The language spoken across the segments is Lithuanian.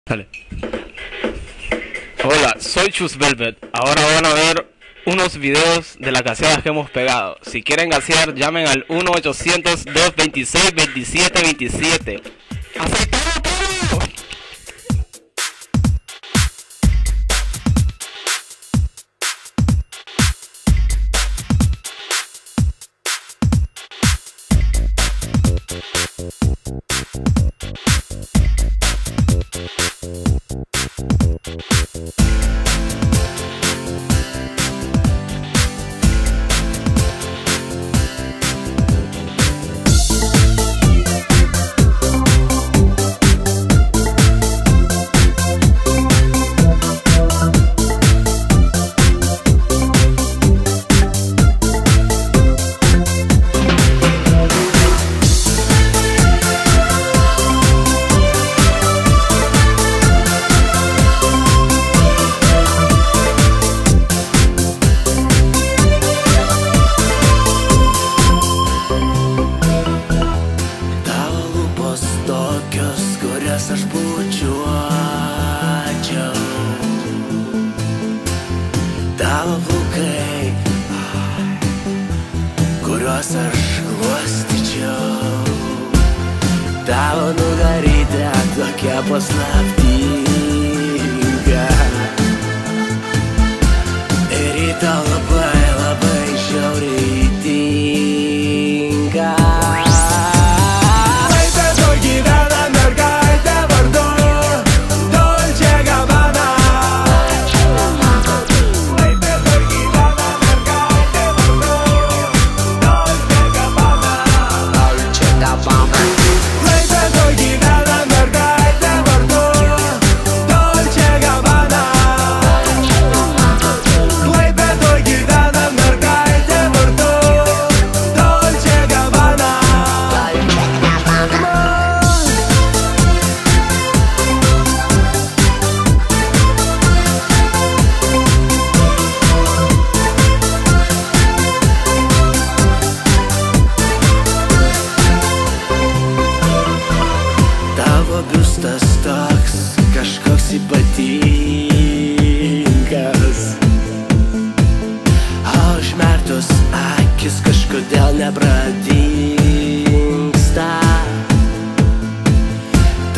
Dale. Hola, soy Chus Velvet. Ahora van a ver unos videos de las gaseadas que hemos pegado. Si quieren gasear, llamen al 1-800-226-2727. ¡Aceptado todo! Aš bučiuočiau tavo plaukai, kuriuos aš glostyčiau. Tavo nugarytė tokia paslaptinga ir į tau labai, labai žiauriai tinka. Biustas toks kažkoks ypatingas, o užmerktos akis kažkodėl nepradingsta.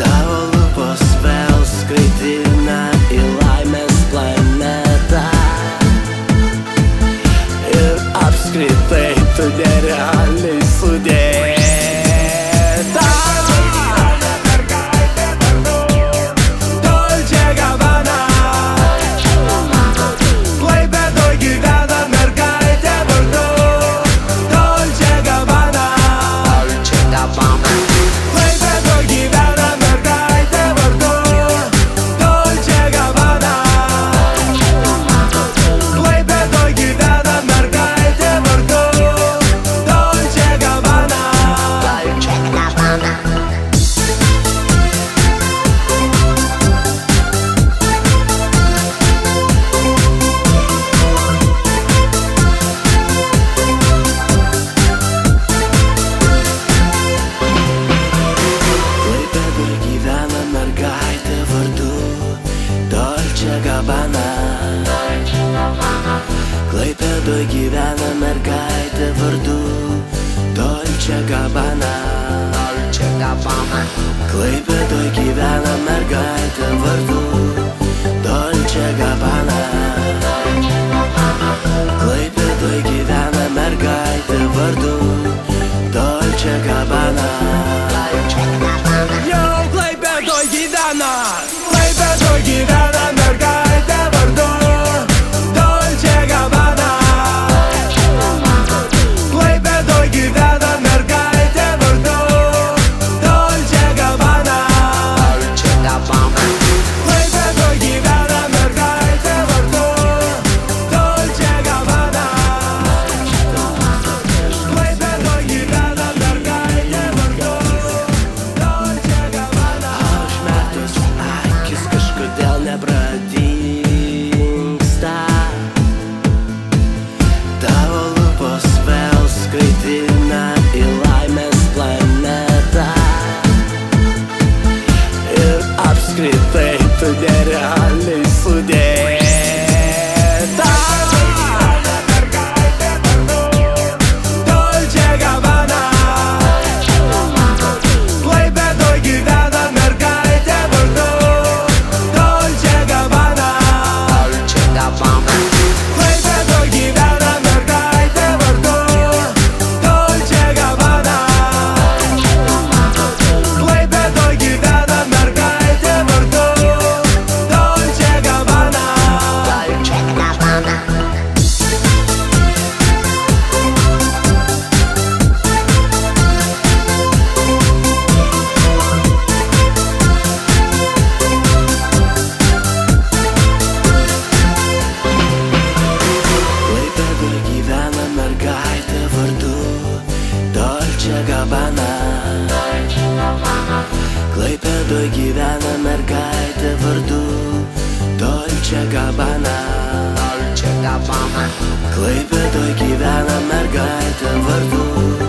Tavo lūpos vėl skraidina į laimės planetą ir apskritai tu nerealiai sudėta. Klaipėdoj gyvena mergaitė vardu Dolce Gabbana. Klaipėdoj gyvena mergaitė vardu Dolce Gabbana. Klaipėdoj gyvena mergaitė vardu Dolce Gabbana. Jau Klaipėdoj gyvena mergaitė vardu Dolce Gabbana. Klaipėdoj gyvena mergaitė vardu Dolce Gabbana. Klaipėdoj gyvena mergaitė vardu Dolce Gabbana. Klaipėdoj gyvena mergaitė vardu Dolce Gabbana. Užmerktos akis kažkodėl nepradingsta. Tavo lūpos vėl skraidina į laimės planetą ir apskritai tu nerealiai sudėta. Dolce Gabbana. Klaipėdoj gyvena mergaitė vardu Dolce Gabbana. Klaipėdoj gyvena mergaitė vardu Dolce Gabbana. Klaipėdoj gyvena mergaitė vardu Dolce Gabbana. Klaipėdoj gyvena mergaitė vardu Dolce Gabbana. Klaipėdoj gyvena mergaitė vardu Dolce Gabbana. Klaipėdoj gyvena mergaitė vardu